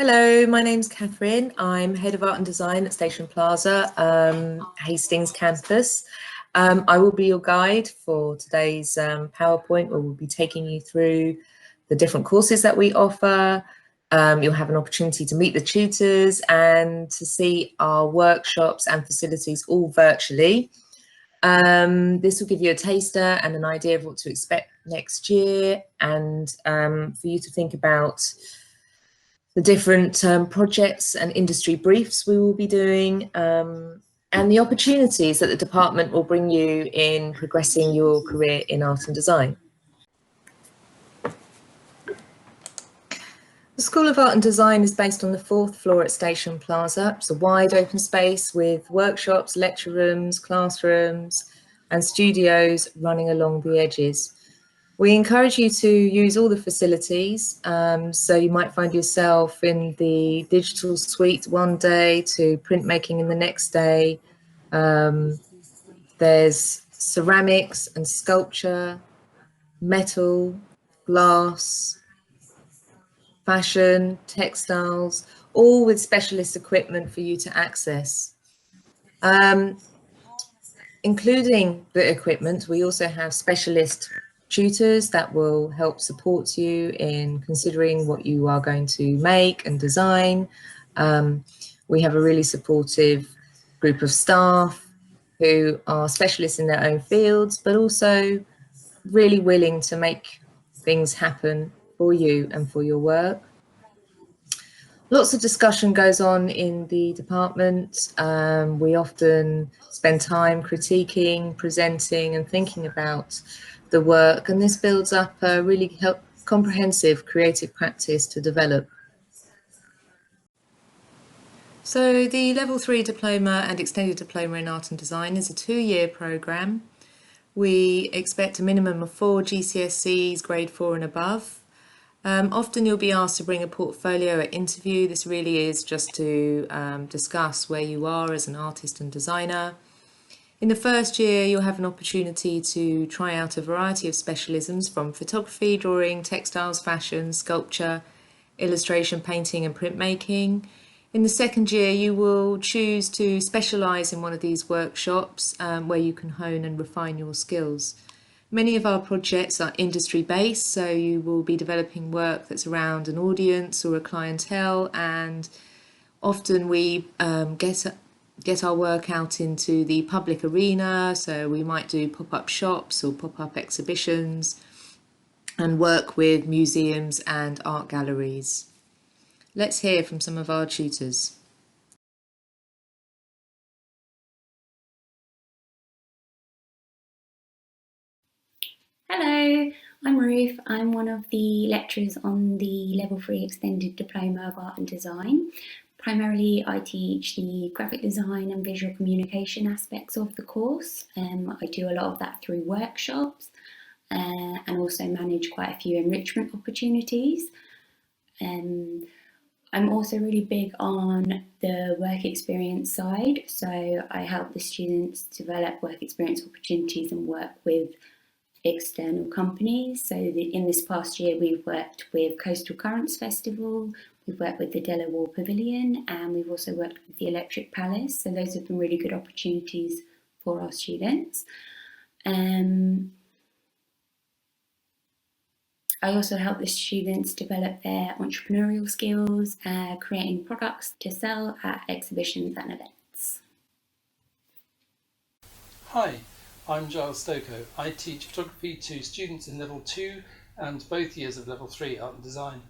Hello, my name's Catherine. I'm Head of Art and Design at Station Plaza, Hastings campus. I will be your guide for today's PowerPoint, where we'll be taking you through the different courses that we offer. You'll have an opportunity to meet the tutors and to see our workshops and facilities all virtually. This will give you a taster and an idea of what to expect next year, and for you to think about the different projects and industry briefs we will be doing, and the opportunities that the department will bring you in progressing your career in art and design. The School of Art and Design is based on the 4th floor at Station Plaza. It's a wide open space with workshops, lecture rooms, classrooms, and studios running along the edges. We encourage you to use all the facilities, so you might find yourself in the digital suite one day to printmaking in the next day. There's ceramics and sculpture, metal, glass, fashion, textiles, all with specialist equipment for you to access. Including the equipment, we also have specialist tutors that will help support you in considering what you are going to make and design. We have a really supportive group of staff who are specialists in their own fields, but also really willing to make things happen for you and for your work. Lots of discussion goes on in the department. We often spend time critiquing, presenting and thinking about the work, and this builds up a really comprehensive creative practice to develop. So the Level 3 Diploma and Extended Diploma in Art and Design is a 2-year programme. We expect a minimum of 4 GCSEs, grade 4 and above. Often you'll be asked to bring a portfolio at interview. This really is just to discuss where you are as an artist and designer. In the first year, you'll have an opportunity to try out a variety of specialisms from photography, drawing, textiles, fashion, sculpture, illustration, painting and printmaking. In the second year, you will choose to specialise in one of these workshops where you can hone and refine your skills. Many of our projects are industry based, so you will be developing work that's around an audience or a clientele, and often we get our work out into the public arena, so we might do pop-up shops or pop-up exhibitions and work with museums and art galleries. Let's hear from some of our tutors. Hello, I'm Ruth. I'm one of the lecturers on the Level 3 Extended Diploma of Art and Design. Primarily, I teach the graphic design and visual communication aspects of the course. I do a lot of that through workshops and also manage quite a few enrichment opportunities. I'm also really big on the work experience side, so I help the students develop work experience opportunities and work with external companies. So in this past year, we've worked with Coastal Currents Festival, we've worked with the Delaware Pavilion, and we've also worked with the Electric Palace. So those have been really good opportunities for our students. I also help the students develop their entrepreneurial skills, creating products to sell at exhibitions and events. Hi, I'm Giles Stokoe. I teach photography to students in Level 2 and both years of Level 3 Art and Design.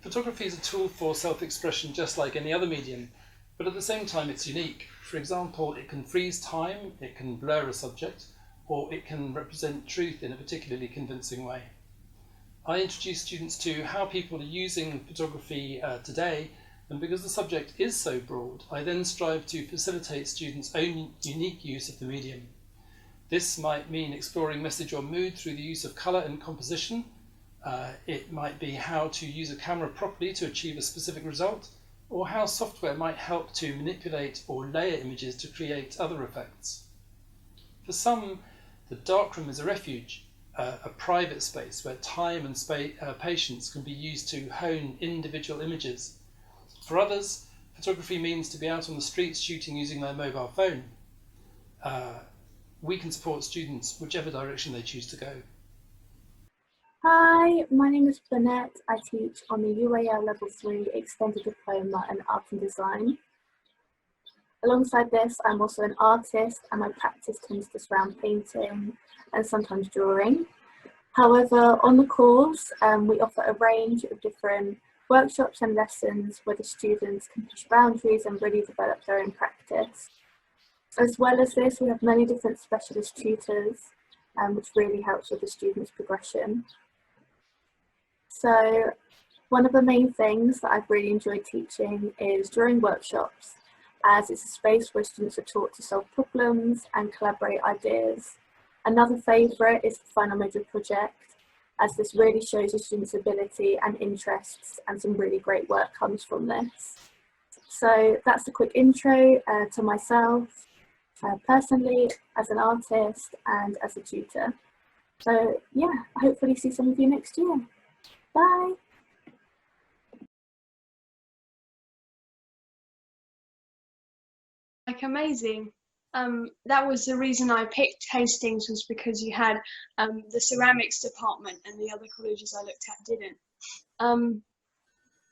Photography is a tool for self-expression just like any other medium, but at the same time it's unique. For example, it can freeze time, it can blur a subject, or it can represent truth in a particularly convincing way. I introduce students to how people are using photography today, and because the subject is so broad, I then strive to facilitate students' own unique use of the medium. This might mean exploring message or mood through the use of colour and composition. It might be how to use a camera properly to achieve a specific result, or how software might help to manipulate or layer images to create other effects. For some, the darkroom is a refuge, a private space where time and patience can be used to hone individual images. For others, photography means to be out on the streets shooting using their mobile phone. We can support students whichever direction they choose to go. Hi, my name is Bernette. I teach on the UAL Level 3 Extended Diploma in Art and Design. Alongside this, I'm also an artist and my practice tends to surround painting and sometimes drawing. However, on the course, we offer a range of different workshops and lessons where the students can push boundaries and really develop their own practice. As well as this, we have many different specialist tutors, which really helps with the students' progression. So one of the main things that I've really enjoyed teaching is drawing workshops, as it's a space where students are taught to solve problems and collaborate ideas. Another favourite is the final major project, as this really shows the students' ability and interests, and some really great work comes from this. So that's a quick intro to myself, personally, as an artist and as a tutor. So yeah, I hopefully see some of you next year. Bye. Like amazing. That was the reason I picked Hastings, was because you had the ceramics department and the other colleges I looked at didn't.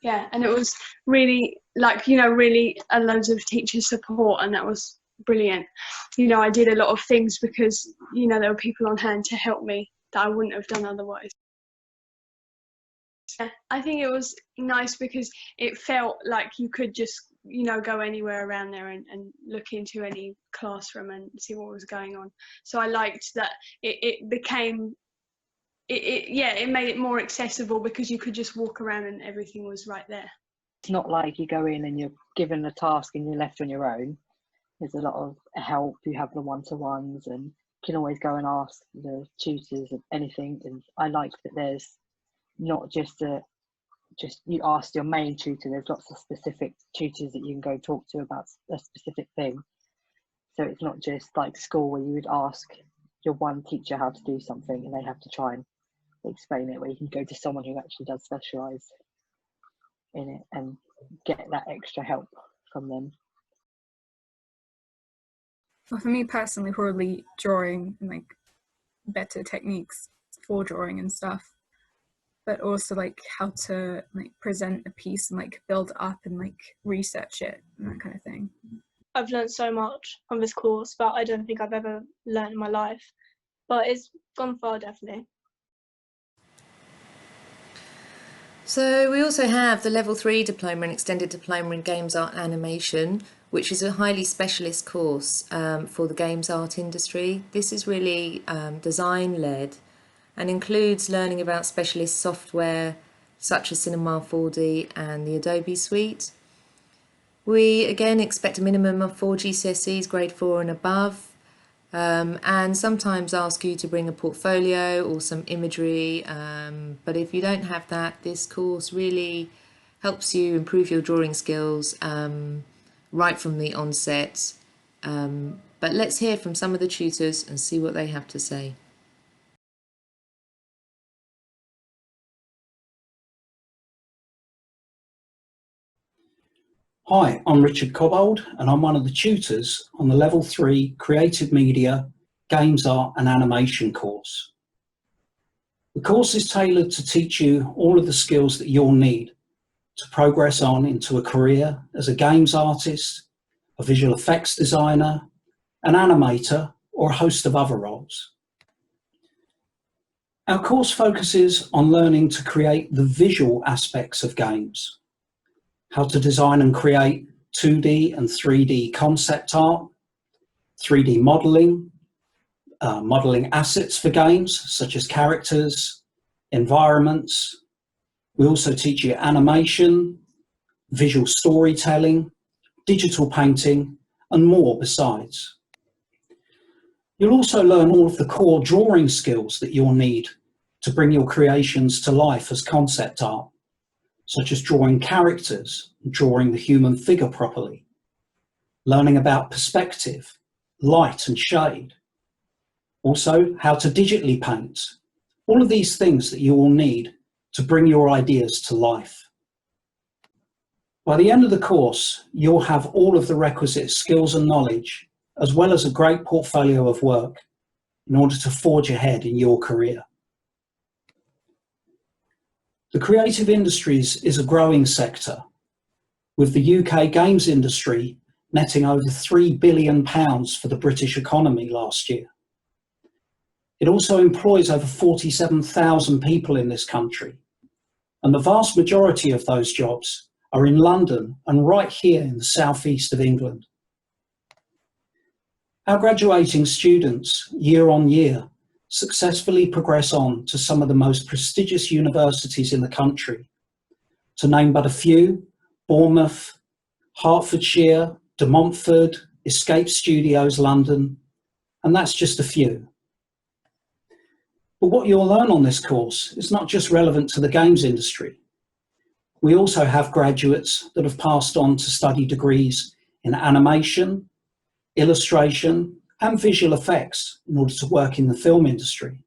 Yeah, and it was really really loads of teacher support, and that was brilliant. I did a lot of things because there were people on hand to help me that I wouldn't have done otherwise. Yeah, I think it was nice because it felt like you could just go anywhere around there and look into any classroom and see what was going on. So I liked that it became it made it more accessible because you could just walk around and everything was right there. It's not like you go in and you're given a task and you're left on your own. There's a lot of help. You have the one-to-ones and you can always go and ask the tutors of anything. And I like that there's not just you ask your main tutor. There's lots of specific tutors that you can go talk to about a specific thing. So it's not just like school where you would ask your one teacher how to do something and they have to try and explain it, where you can go to someone who actually does specialise in it and get that extra help from them. Well, for me personally, probably drawing and like better techniques for drawing and stuff, but also like how to like present a piece and like build up and like research it and that kind of thing. I've learned so much on this course that I don't think I've ever learned in my life, but it's gone far, definitely. So we also have the Level 3 Diploma and Extended Diploma in Games Art and Animation, which is a highly specialist course for the games art industry. This is really design-led and includes learning about specialist software such as Cinema 4D and the Adobe Suite. We again expect a minimum of 4 GCSEs, grade 4 and above, and sometimes ask you to bring a portfolio or some imagery, but if you don't have that, this course really helps you improve your drawing skills right from the onset. But let's hear from some of the tutors and see what they have to say. Hi, I'm Richard Cobbold and I'm one of the tutors on the Level 3 Creative Media, Games Art and Animation course. The course is tailored to teach you all of the skills that you'll need to progress on into a career as a games artist, a visual effects designer, an animator, or a host of other roles. Our course focuses on learning to create the visual aspects of games, how to design and create 2D and 3D concept art, 3D modelling, modelling assets for games such as characters, environments. We also teach you animation, visual storytelling, digital painting, and more besides. You'll also learn all of the core drawing skills that you'll need to bring your creations to life as concept art, such as drawing characters, drawing the human figure properly, learning about perspective, light and shade, also how to digitally paint, all of these things that you will need to bring your ideas to life. By the end of the course, you'll have all of the requisite skills and knowledge, as well as a great portfolio of work in order to forge ahead in your career. The creative industries is a growing sector, with the UK games industry netting over £3 billion for the British economy last year. It also employs over 47,000 people in this country, and the vast majority of those jobs are in London and right here in the southeast of England. Our graduating students, year on year, successfully progress on to some of the most prestigious universities in the country. To name but a few: Bournemouth, Hertfordshire, De Montfort, Escape Studios London, and that's just a few. But what you'll learn on this course is not just relevant to the games industry. We also have graduates that have passed on to study degrees in animation, illustration, and visual effects in order to work in the film industry.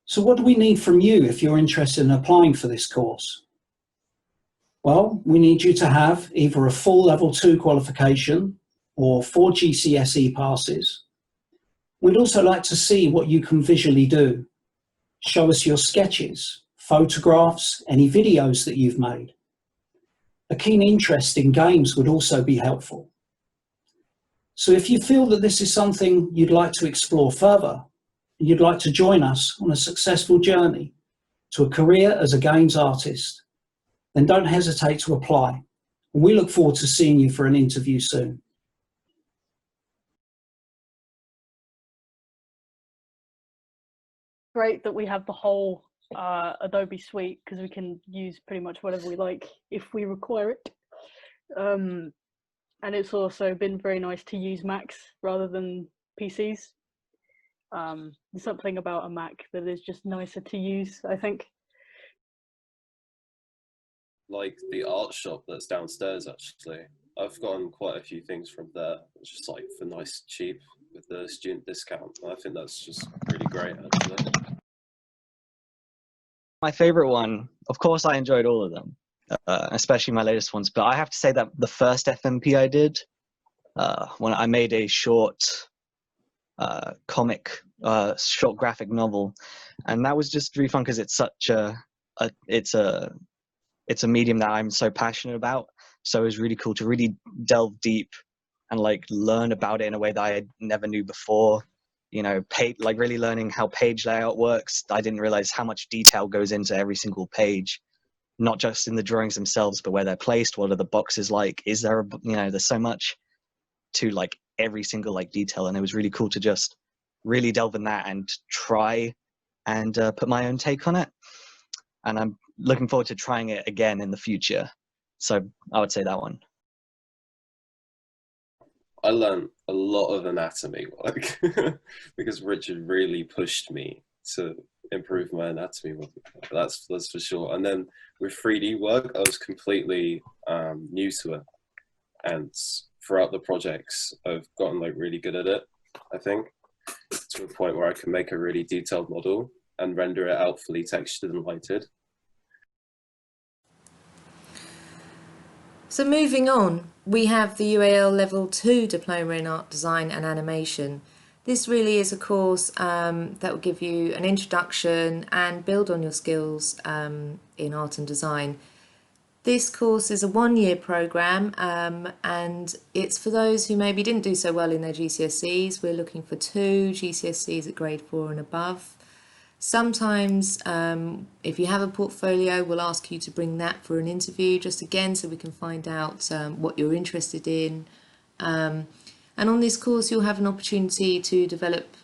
So what do we need from you if you're interested in applying for this course? Well, we need you to have either a full level 2 qualification or 4 GCSE passes. We'd also like to see what you can visually do. Show us your sketches, photographs, any videos that you've made. A keen interest in games would also be helpful. So if you feel that this is something you'd like to explore further, and you'd like to join us on a successful journey to a career as a games artist, then don't hesitate to apply. And we look forward to seeing you for an interview soon. Great that we have the whole Adobe suite, because we can use pretty much whatever we like if we require it. And it's also been very nice to use Macs rather than PCs. There's something about a Mac that is just nicer to use, I think. Like the art shop that's downstairs, actually. I've gotten quite a few things from there. It's just like for nice, cheap with the student discount. I think that's just really great, actually. My favorite one, of course, I enjoyed all of them, especially my latest ones. But I have to say that the first FMP I did, when I made a short comic, short graphic novel, and that was just really fun because it's such it's a medium that I'm so passionate about. So it was really cool to really delve deep and like learn about it in a way that I never knew before. You know, like really learning how page layout works. I didn't realize how much detail goes into every single page, not just in the drawings themselves, but where they're placed. What are the boxes like? Is there a, you know, there's so much to like every single like detail, and it was really cool to just really delve in that and try and put my own take on it. And I'm looking forward to trying it again in the future. So I would say that one. I learned a lot of anatomy, like because Richard really pushed me to improve my anatomy. That's for sure. And then with 3D work, I was completely new to it, and throughout the projects, I've gotten like really good at it. I think to a point where I can make a really detailed model and render it out fully textured and lighted. So moving on, we have the UAL Level 2 Diploma in Art Design and Animation. This really is a course that will give you an introduction and build on your skills in art and design. This course is a one-year programme and it's for those who maybe didn't do so well in their GCSEs. We're looking for 2 GCSEs at grade 4 and above. Sometimes if you have a portfolio, we'll ask you to bring that for an interview, just again so we can find out what you're interested in. And on this course you'll have an opportunity to develop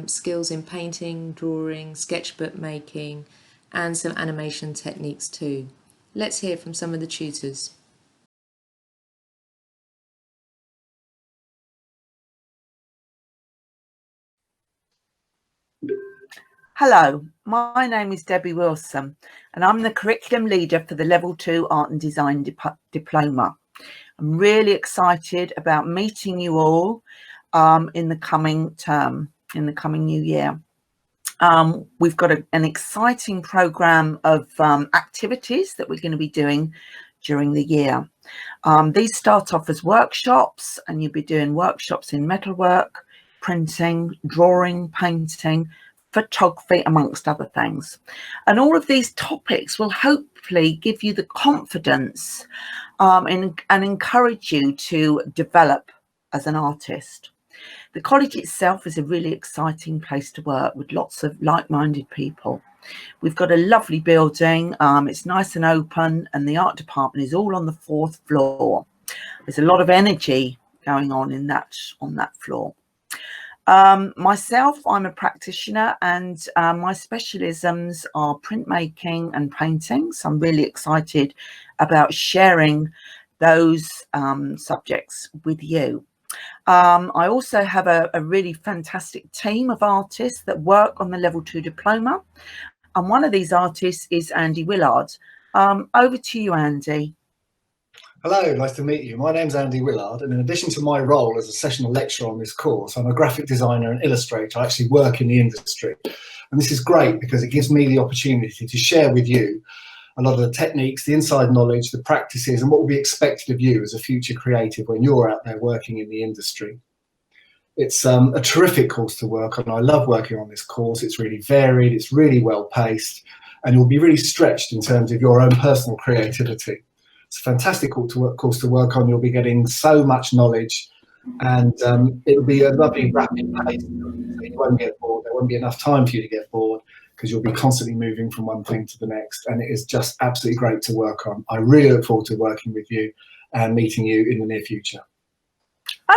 skills in painting, drawing, sketchbook making and some animation techniques too. Let's hear from some of the tutors. Hello, my name is Debbie Wilson and I'm the curriculum leader for the Level 2 Art and Design Diploma. I'm really excited about meeting you all in the coming term, in the coming new year. We've got an exciting programme of activities that we're going to be doing during the year. These start off as workshops, and you'll be doing workshops in metalwork, printing, drawing, painting, photography, amongst other things. And all of these topics will hopefully give you the confidence and encourage you to develop as an artist. The college itself is a really exciting place to work with lots of like-minded people. We've got a lovely building, it's nice and open, and the art department is all on the 4th floor. There's a lot of energy going on on that floor. Myself, I'm a practitioner, and my specialisms are printmaking and painting, so I'm really excited about sharing those subjects with you. I also have a really fantastic team of artists that work on the level 2 diploma, and one of these artists is Andy Willard. Over to you, Andy. Hello, nice to meet you. My name's Andy Willard, and in addition to my role as a sessional lecturer on this course, I'm a graphic designer and illustrator. I actually work in the industry, and this is great because it gives me the opportunity to share with you a lot of the techniques, the inside knowledge, the practices, and what will be expected of you as a future creative when you're out there working in the industry. It's a terrific course to work on. I love working on this course. It's really varied, it's really well paced, and you'll be really stretched in terms of your own personal creativity. It's a fantastic course to work on. You'll be getting so much knowledge, and it'll be a lovely rapid pace. So you won't get bored. There won't be enough time for you to get bored because you'll be constantly moving from one thing to the next, and it is just absolutely great to work on. I really look forward to working with you and meeting you in the near future.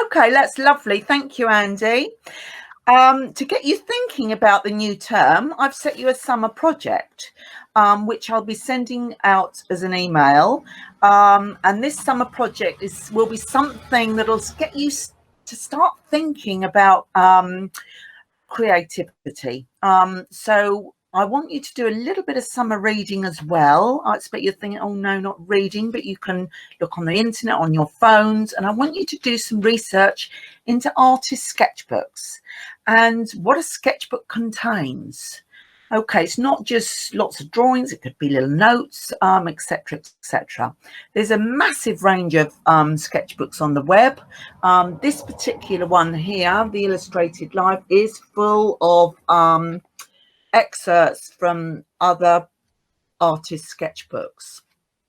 Okay, that's lovely. Thank you, Andy. To get you thinking about the new term, I've set you a summer project, which I'll be sending out as an email. And this summer project will be something that'll get you to start thinking about creativity. So I want you to do a little bit of summer reading as well. I expect you're thinking, oh no, not reading, but you can look on the internet, on your phones, and I want you to do some research into artist sketchbooks and what a sketchbook contains. Okay, it's not just lots of drawings, it could be little notes, etc, etc. There's a massive range of sketchbooks on the web. This particular one here, the Illustrated Life, is full of excerpts from other artist sketchbooks.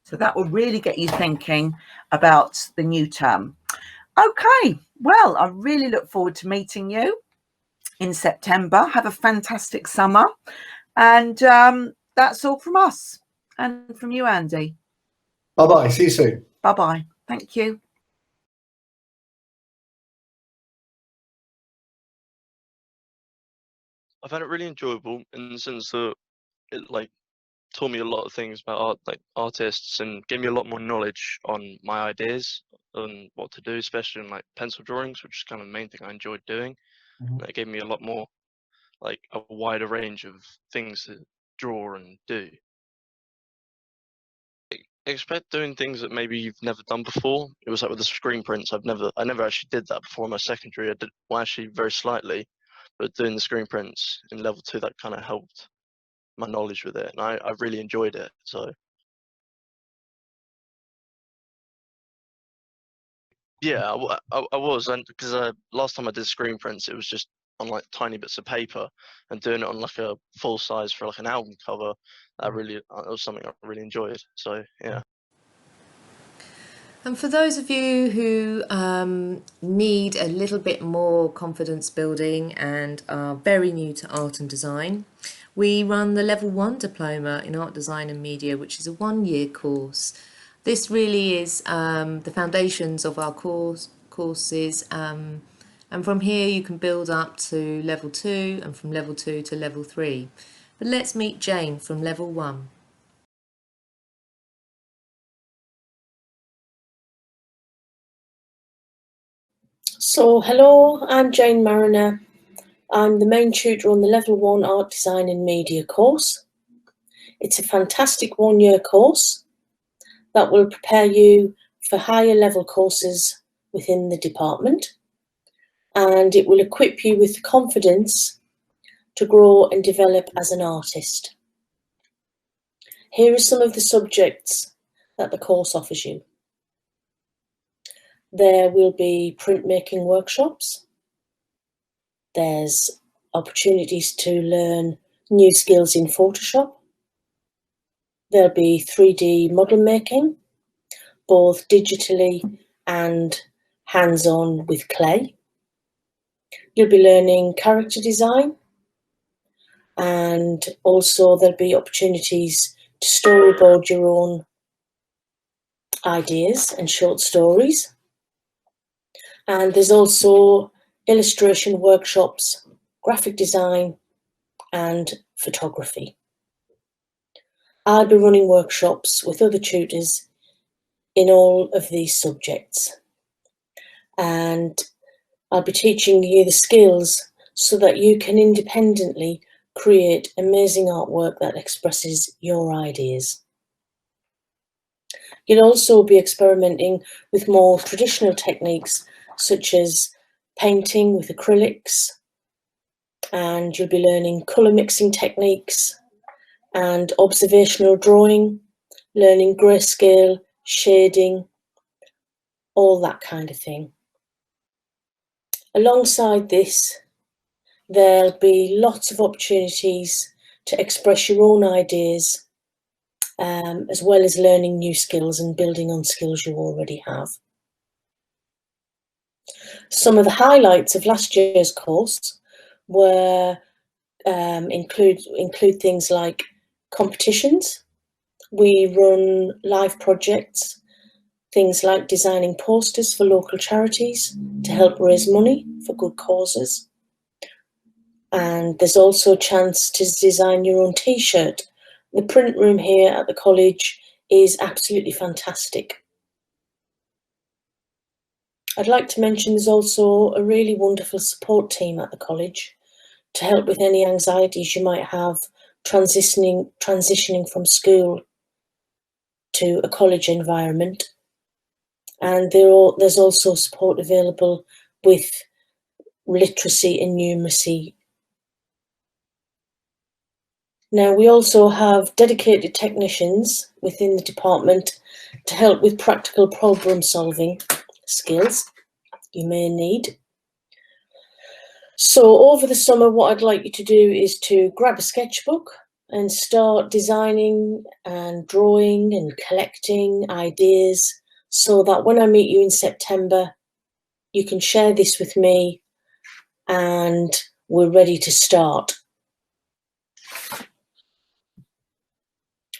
So that will really get you thinking about the new term. Okay, well, I really look forward to meeting you in September. Have a fantastic summer. And that's all from us and from you, Andy. Bye-bye. See you soon. Bye-bye. Thank you. I found it really enjoyable in the sense that it taught me a lot of things about art, artists, and gave me a lot more knowledge on my ideas and what to do, especially in pencil drawings, which is kind of the main thing I enjoyed doing. It gave me a lot more, a wider range of things to draw and do. Expect doing things that maybe you've never done before. It was like with the screen prints. I never actually did that before in my secondary. I did, well, actually very slightly, but doing the screen prints in level 2, that kind of helped my knowledge with it, and I really enjoyed it. So yeah, I was, and because last time I did screen prints, it was just on tiny bits of paper, and doing it on a full size for an album cover, that was something I really enjoyed. So yeah. And for those of you who need a little bit more confidence building and are very new to art and design, we run the Level 1 Diploma in Art, Design and Media, which is a 1-year course. This really is the foundations of our courses, and from here you can build up to Level 2 and from Level 2 to Level 3. But let's meet Jane from Level 1. So, hello, I'm Jane Mariner. I'm the main tutor on the Level 1 Art, Design and Media course. It's a fantastic 1-year course that will prepare you for higher level courses within the department, and it will equip you with the confidence to grow and develop as an artist. Here are some of the subjects that the course offers you. There will be printmaking workshops. There's opportunities to learn new skills in Photoshop. There'll be 3D model making, both digitally and hands-on with clay. You'll be learning character design, and also there'll be opportunities to storyboard your own ideas and short stories. And there's also illustration workshops, graphic design, and photography. I'll be running workshops with other tutors in all of these subjects. And I'll be teaching you the skills so that you can independently create amazing artwork that expresses your ideas. You'll also be experimenting with more traditional techniques such as painting with acrylics, and you'll be learning colour mixing techniques and observational drawing, learning grayscale, shading, all that kind of thing. Alongside this, there'll be lots of opportunities to express your own ideas, as well as learning new skills and building on skills you already have. Some of the highlights of last year's course were include things like competitions. We run live projects, things like designing posters for local charities to help raise money for good causes. And there's also a chance to design your own t-shirt. The print room here at the college is absolutely fantastic. I'd like to mention there's also a really wonderful support team at the college to help with any anxieties you might have transitioning from school to a college environment. And there's also support available with literacy and numeracy. Now, we also have dedicated technicians within the department to help with practical problem solving skills you may need. So over the summer, what I'd like you to do is to grab a sketchbook and start designing and drawing and collecting ideas so that when I meet you in September, you can share this with me and we're ready to start.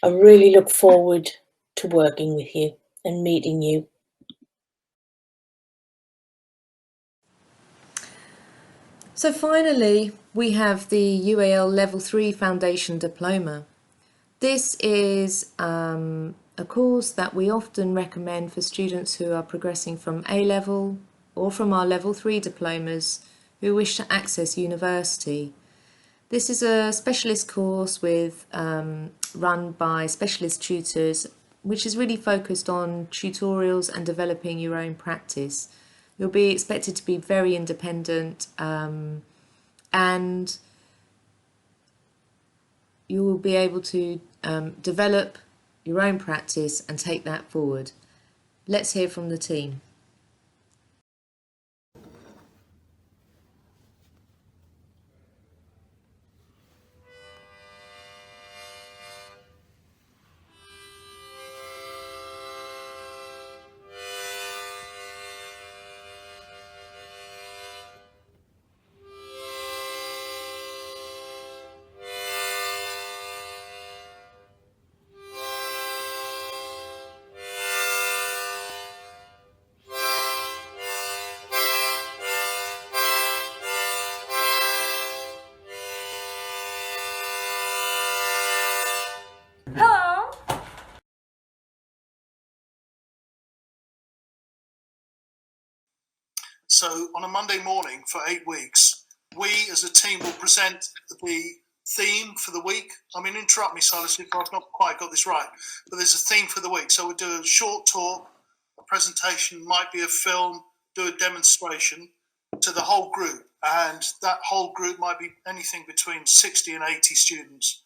I really look forward to working with you and meeting you. So finally, we have the UAL Level 3 Foundation Diploma. This is a course that we often recommend for students who are progressing from A-level or from our Level 3 diplomas who wish to access university. This is a specialist course run by specialist tutors, which is really focused on tutorials and developing your own practice. You'll be expected to be very independent and you will be able to develop your own practice and take that forward. Let's hear from the team. Hello. So on a Monday morning for 8 weeks, we as a team will present the theme for the week. I mean, interrupt me, Silas, if I've not quite got this right, but there's a theme for the week. So we'll do a short talk, a presentation, might be a film, do a demonstration, to the whole group, and that whole group might be anything between 60 and 80 students.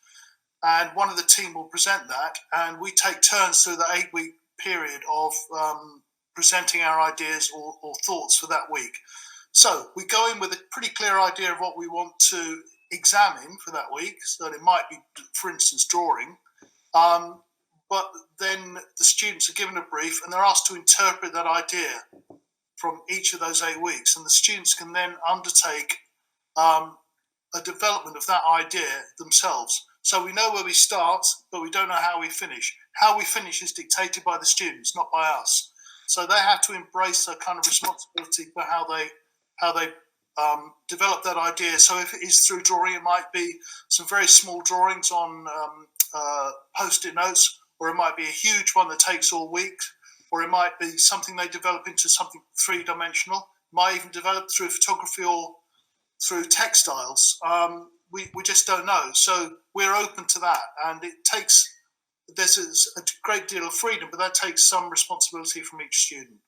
And one of the team will present that, and we take turns through the 8-week period of presenting our ideas or thoughts for that week. So we go in with a pretty clear idea of what we want to examine for that week. So it might be, for instance, drawing. But then the students are given a brief and they're asked to interpret that idea from each of those 8 weeks. And the students can then undertake a development of that idea themselves. So we know where we start, but we don't know how we finish. How we finish is dictated by the students, not by us. So they have to embrace a kind of responsibility for how they develop that idea. So if it is through drawing, it might be some very small drawings on post-it notes, or it might be a huge one that takes all week, or it might be something they develop into something three-dimensional. Might even develop through photography or through textiles. We just don't know. So we're open to that, and there's a great deal of freedom, but that takes some responsibility from each student.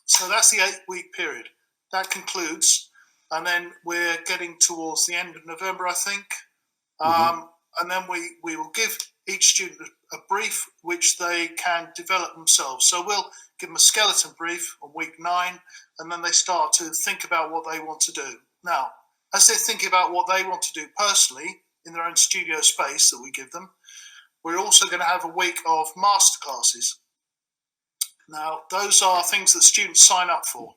So that's the 8-week period. That concludes, and then we're getting towards the end of November, I think. And then we will give each student a brief which they can develop themselves. So we'll give them a skeleton brief on week 9, and then they start to think about what they want to do. Now, as they're thinking about what they want to do personally in their own studio space that we give them, we're also going to have a week of masterclasses. Now, those are things that students sign up for.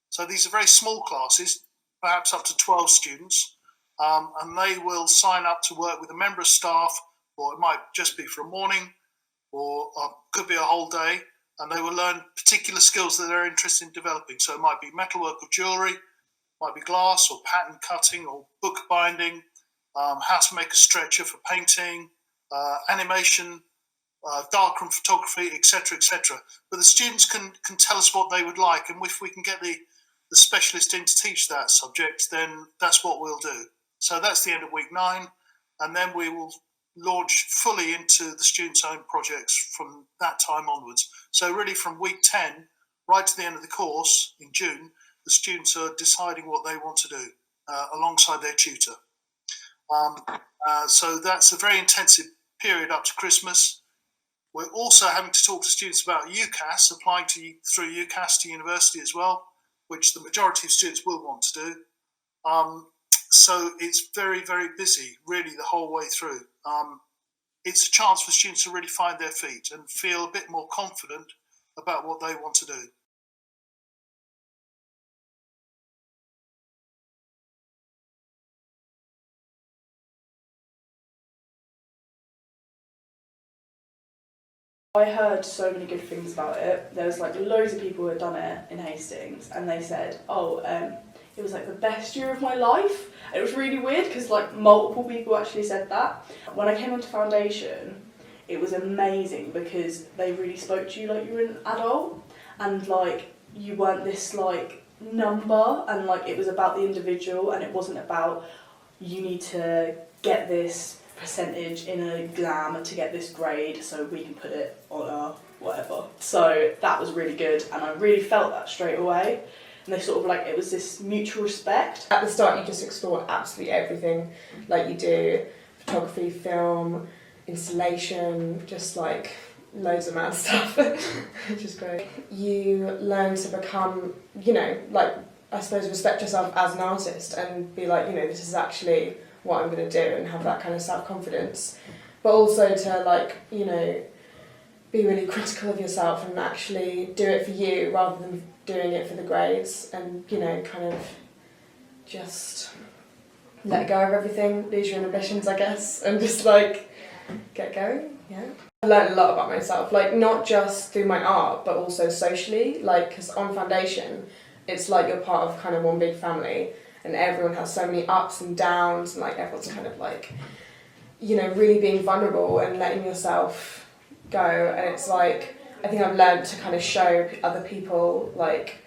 So these are very small classes, perhaps up to 12 students, and they will sign up to work with a member of staff, or it might just be for a morning, or could be a whole day, and they will learn particular skills that they're interested in developing. So it might be metalwork or jewellery, might be glass or pattern cutting or book binding, how to make a stretcher for painting, animation, darkroom photography, etc., etc. But the students can tell us what they would like, and if we can get the specialist in to teach that subject, then that's what we'll do. So that's the end of week 9, and then we will launch fully into the students' own projects from that time onwards. So really from week 10 right to the end of the course in June, the students are deciding what they want to do alongside their tutor. So that's a very intensive period up to Christmas. We're also having to talk to students about UCAS, applying through UCAS to university as well, which the majority of students will want to do. So it's very, very busy, really, the whole way through. It's a chance for students to really find their feet and feel a bit more confident about what they want to do. I heard so many good things about it. There was like loads of people who had done it in Hastings, and they said, it was like the best year of my life. And it was really weird because like multiple people actually said that. When I came onto foundation, it was amazing because they really spoke to you like you were an adult, and like you weren't this like number, and like it was about the individual, and it wasn't about you need to get this percentage in an exam to get this grade so we can put it on a whatever. So that was really good, and I really felt that straight away. And they sort of like, it was this mutual respect. At the start you just explore absolutely everything, like you do photography, film, installation, just like loads of mad stuff, which is great. You learn to become, you know, like I suppose respect yourself as an artist and be like, you know, this is actually what I'm going to do, and have that kind of self-confidence, but also to like, you know, be really critical of yourself and actually do it for you rather than doing it for the grades, and you know, kind of just let go of everything, lose your ambitions I guess, and just like get going. Yeah, I learned a lot about myself, like not just through my art but also socially, like because on foundation it's like you're part of kind of one big family, and everyone has so many ups and downs, and like everyone's kind of like, you know, really being vulnerable and letting yourself go. And it's like, I think I've learned to kind of show other people like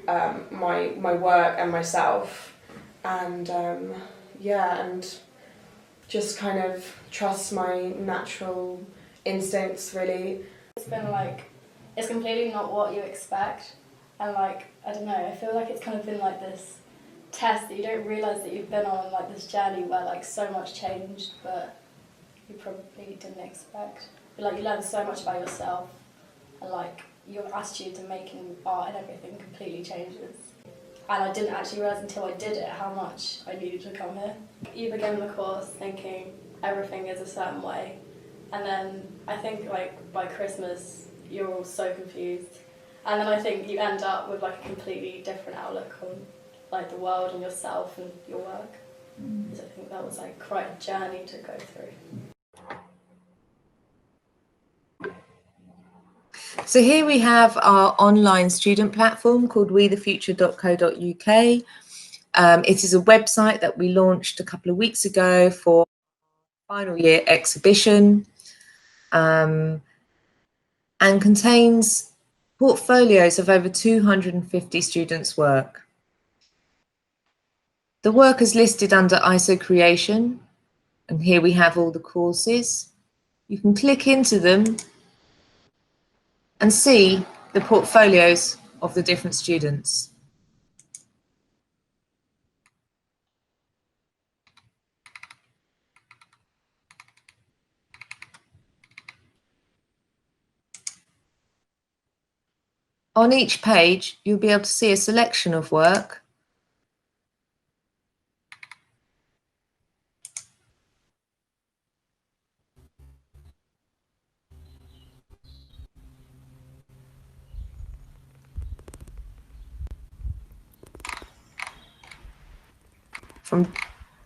my work and myself, and and just kind of trust my natural instincts really. It's been like, it's completely not what you expect, and like, I don't know, I feel like it's kind of been like this test that you don't realise that you've been on, like this journey where like so much changed, but you probably didn't expect. But, like, you learn so much about yourself, and like your attitude to making art and everything completely changes. And I didn't actually realise until I did it how much I needed to come here. You begin the course thinking everything is a certain way, and then I think like by Christmas you're all so confused, and then I think you end up with like a completely different outlook on like the world and yourself and your work. So I think that was like quite a journey to go through. So here we have our online student platform called wethefuture.co.uk. It is a website that we launched a couple of weeks ago for final year exhibition, and contains portfolios of over 250 students' work. The work is listed under ISO Creation, and here we have all the courses. You can click into them and see the portfolios of the different students. On each page, you'll be able to see a selection of work from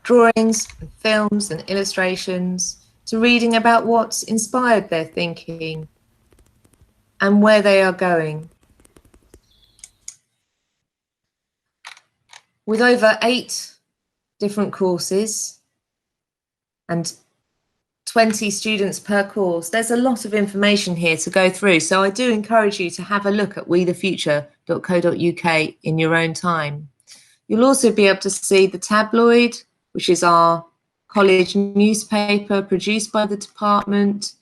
drawings, and films and illustrations to reading about what's inspired their thinking and where they are going. With over 8 different courses and 20 students per course, there's a lot of information here to go through. So I do encourage you to have a look at wethefuture.co.uk in your own time. You'll also be able to see the tabloid, which is our college newspaper produced by the department.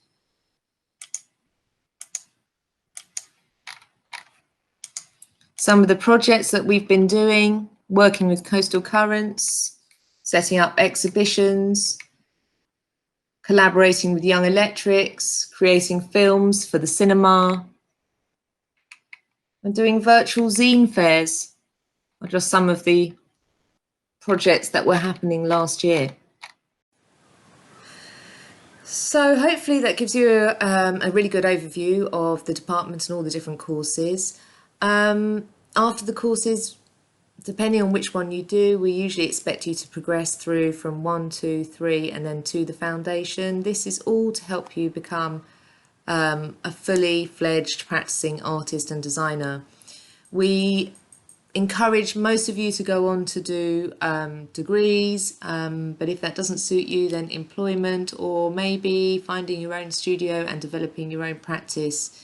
Some of the projects that we've been doing, working with Coastal Currents, setting up exhibitions, collaborating with Young Electrics, creating films for the cinema, and doing virtual zine fairs are just some of the projects that were happening last year. So hopefully that gives you a really good overview of the department and all the different courses. After the courses, depending on which one you do, we usually expect you to progress through from 1, 2, 3 and then to the foundation. This is all to help you become a fully fledged practicing artist and designer. We encourage most of you to go on to do degrees, but if that doesn't suit you, then employment or maybe finding your own studio and developing your own practice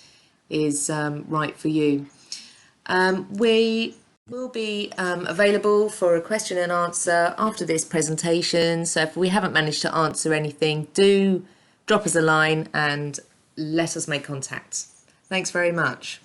is right for you. We will be available for a question and answer after this presentation, so if we haven't managed to answer anything, do drop us a line and let us make contact. Thanks very much.